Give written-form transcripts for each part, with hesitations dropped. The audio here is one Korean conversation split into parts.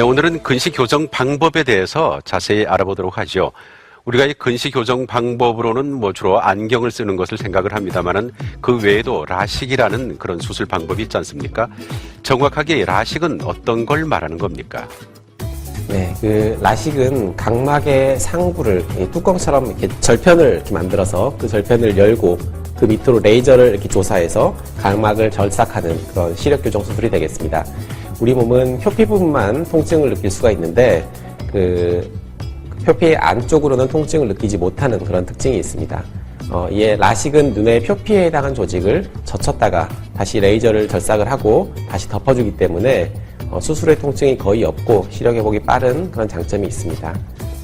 네, 오늘은 근시 교정 방법에 대해서 자세히 알아보도록 하죠. 우리가 이 근시 교정 방법으로는 주로 안경을 쓰는 것을 생각을 합니다만은 그 외에도 라식이라는 그런 수술 방법이 있지 않습니까? 정확하게 라식은 어떤 걸 말하는 겁니까? 네, 그 라식은 각막의 상부를 뚜껑처럼 이렇게 절편을 이렇게 만들어서 그 절편을 열고 그 밑으로 레이저를 이렇게 조사해서 각막을 절삭하는 그런 시력 교정 수술이 되겠습니다. 우리 몸은 표피 부분만 통증을 느낄 수가 있는데 그 표피 안쪽으로는 통증을 느끼지 못하는 그런 특징이 있습니다. 이에 라식은 눈의 표피에 해당한 조직을 젖혔다가 다시 레이저를 절삭을 하고 다시 덮어주기 때문에 수술 후의 통증이 거의 없고 시력 회복이 빠른 그런 장점이 있습니다.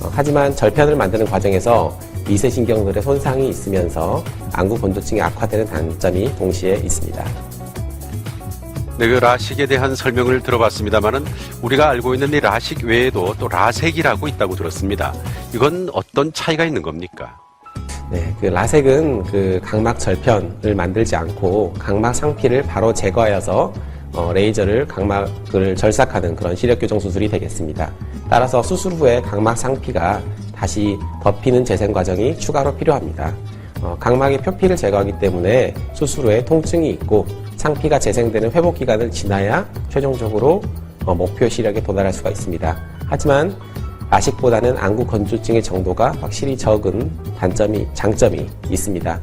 하지만 절편을 만드는 과정에서 미세신경들의 손상이 있으면서 안구 건조증이 악화되는 단점이 동시에 있습니다. 네, 그 라식에 대한 설명을 들어봤습니다만은 우리가 알고 있는 이 라식 외에도 또 라섹이라고 있다고 들었습니다. 이건 어떤 차이가 있는 겁니까? 네, 그 라섹은 그 각막 절편을 만들지 않고 각막 상피를 바로 제거하여서 레이저를 각막을 절삭하는 그런 시력 교정 수술이 되겠습니다. 따라서 수술 후에 각막 상피가 다시 덮이는 재생 과정이 추가로 필요합니다. 각막의 표피를 제거하기 때문에 수술 후에 통증이 있고 상피가 재생되는 회복 기간을 지나야 최종적으로 목표 시력에 도달할 수가 있습니다. 하지만 라식보다는 안구 건조증의 정도가 확실히 적은 장점이 있습니다.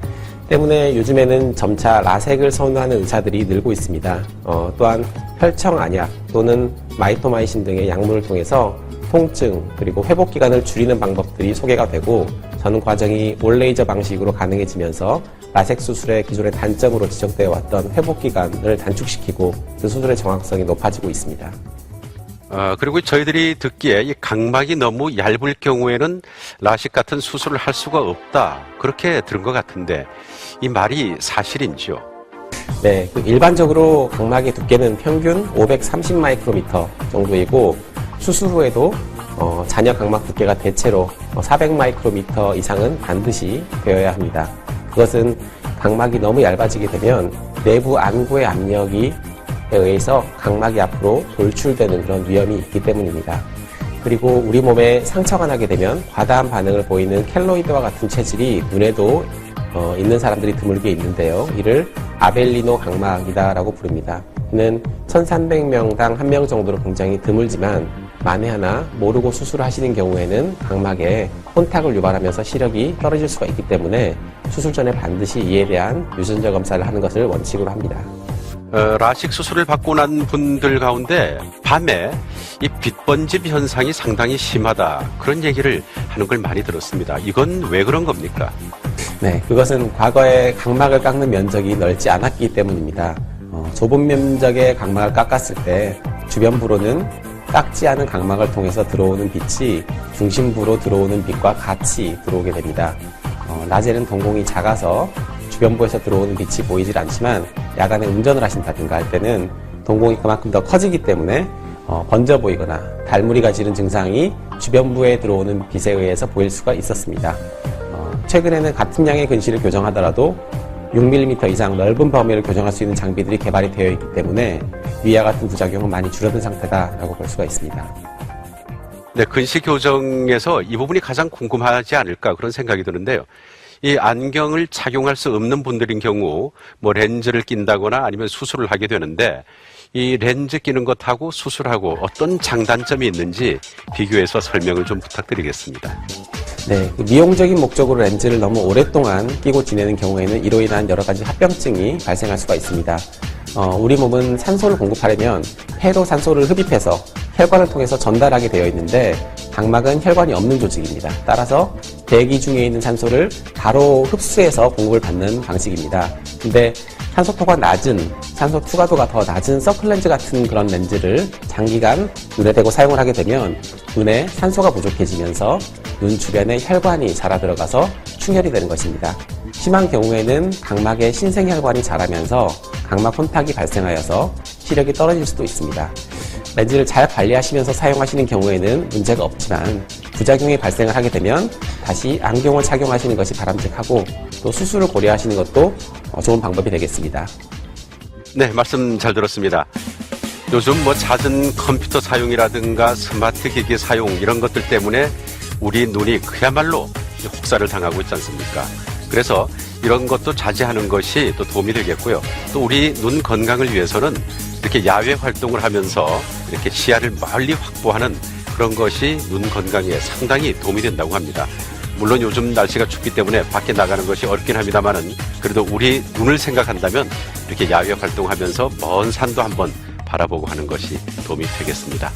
때문에 요즘에는 점차 라섹을 선호하는 의사들이 늘고 있습니다. 또한 혈청 안약 또는 마이토마이신 등의 약물을 통해서 통증 그리고 회복 기간을 줄이는 방법들이 소개가 되고 저는 과정이 올레이저 방식으로 가능해지면서 라섹 수술의 기존의 단점으로 지적되어 왔던 회복 기간을 단축시키고 그 수술의 정확성이 높아지고 있습니다. 그리고 저희들이 듣기에 이 각막이 너무 얇을 경우에는 라식 같은 수술을 할 수가 없다. 그렇게 들은 것 같은데 이 말이 사실인지요? 네, 일반적으로 각막의 두께는 평균 530 마이크로미터 정도이고 수술 후에도 잔여 각막 두께가 대체로 400 마이크로미터 이상은 반드시 되어야 합니다. 그것은 각막이 너무 얇아지게 되면 내부 안구의 압력에 의해서 각막이 앞으로 돌출되는 그런 위험이 있기 때문입니다. 그리고 우리 몸에 상처가 나게 되면 과다한 반응을 보이는 켈로이드와 같은 체질이 눈에도 있는 사람들이 드물게 있는데요. 이를 아벨리노 각막이다라고 부릅니다. 이는 1300명당 1명 정도로 굉장히 드물지만 만에 하나 모르고 수술을 하시는 경우에는 각막에 혼탁을 유발하면서 시력이 떨어질 수가 있기 때문에 수술 전에 반드시 이에 대한 유전자 검사를 하는 것을 원칙으로 합니다. 라식 수술을 받고 난 분들 가운데 밤에 이 빛번짐 현상이 상당히 심하다. 그런 얘기를 하는 걸 많이 들었습니다. 이건 왜 그런 겁니까? 네, 그것은 과거에 각막을 깎는 면적이 넓지 않았기 때문입니다. 좁은 면적의 각막을 깎았을 때 주변부로는 깎지 않은 각막을 통해서 들어오는 빛이 중심부로 들어오는 빛과 같이 들어오게 됩니다. 낮에는 동공이 작아서 주변부에서 들어오는 빛이 보이질 않지만 야간에 운전을 하신다든가 할 때는 동공이 그만큼 더 커지기 때문에 번져 보이거나 달무리가 지는 증상이 주변부에 들어오는 빛에 의해서 보일 수가 있었습니다. 최근에는 같은 양의 근시를 교정하더라도 6mm 이상 넓은 범위를 교정할 수 있는 장비들이 개발이 되어 있기 때문에 위와 같은 부작용은 많이 줄어든 상태다라고 볼 수가 있습니다. 네, 근시 교정에서 이 부분이 가장 궁금하지 않을까 그런 생각이 드는데요. 이 안경을 착용할 수 없는 분들인 경우 렌즈를 낀다거나 아니면 수술을 하게 되는데 이 렌즈 끼는 것하고 수술하고 어떤 장단점이 있는지 비교해서 설명을 좀 부탁드리겠습니다. 네, 미용적인 목적으로 렌즈를 너무 오랫동안 끼고 지내는 경우에는 이로 인한 여러 가지 합병증이 발생할 수가 있습니다. 우리 몸은 산소를 공급하려면 폐로 산소를 흡입해서 혈관을 통해서 전달하게 되어 있는데 각막은 혈관이 없는 조직입니다. 따라서 대기 중에 있는 산소를 바로 흡수해서 공급을 받는 방식입니다. 근데 산소 투과도가 더 낮은 서클렌즈 같은 그런 렌즈를 장기간 눈에 대고 사용을 하게 되면 눈에 산소가 부족해지면서 눈 주변에 혈관이 자라 들어가서 충혈이 되는 것입니다. 심한 경우에는 각막에 신생혈관이 자라면서 각막 혼탁이 발생하여서 시력이 떨어질 수도 있습니다. 렌즈를 잘 관리하시면서 사용하시는 경우에는 문제가 없지만 부작용이 발생을 하게 되면 다시 안경을 착용하시는 것이 바람직하고 또 수술을 고려하시는 것도 좋은 방법이 되겠습니다. 네, 말씀 잘 들었습니다. 요즘 뭐 잦은 컴퓨터 사용이라든가 스마트 기기 사용 이런 것들 때문에 우리 눈이 그야말로 혹사를 당하고 있지 않습니까? 그래서 이런 것도 자제하는 것이 또 도움이 되겠고요. 또 우리 눈 건강을 위해서는 이렇게 야외 활동을 하면서 이렇게 시야를 멀리 확보하는 그런 것이 눈 건강에 상당히 도움이 된다고 합니다. 물론 요즘 날씨가 춥기 때문에 밖에 나가는 것이 어렵긴 합니다만은 그래도 우리 눈을 생각한다면 이렇게 야외 활동하면서 먼 산도 한번 바라보고 하는 것이 도움이 되겠습니다.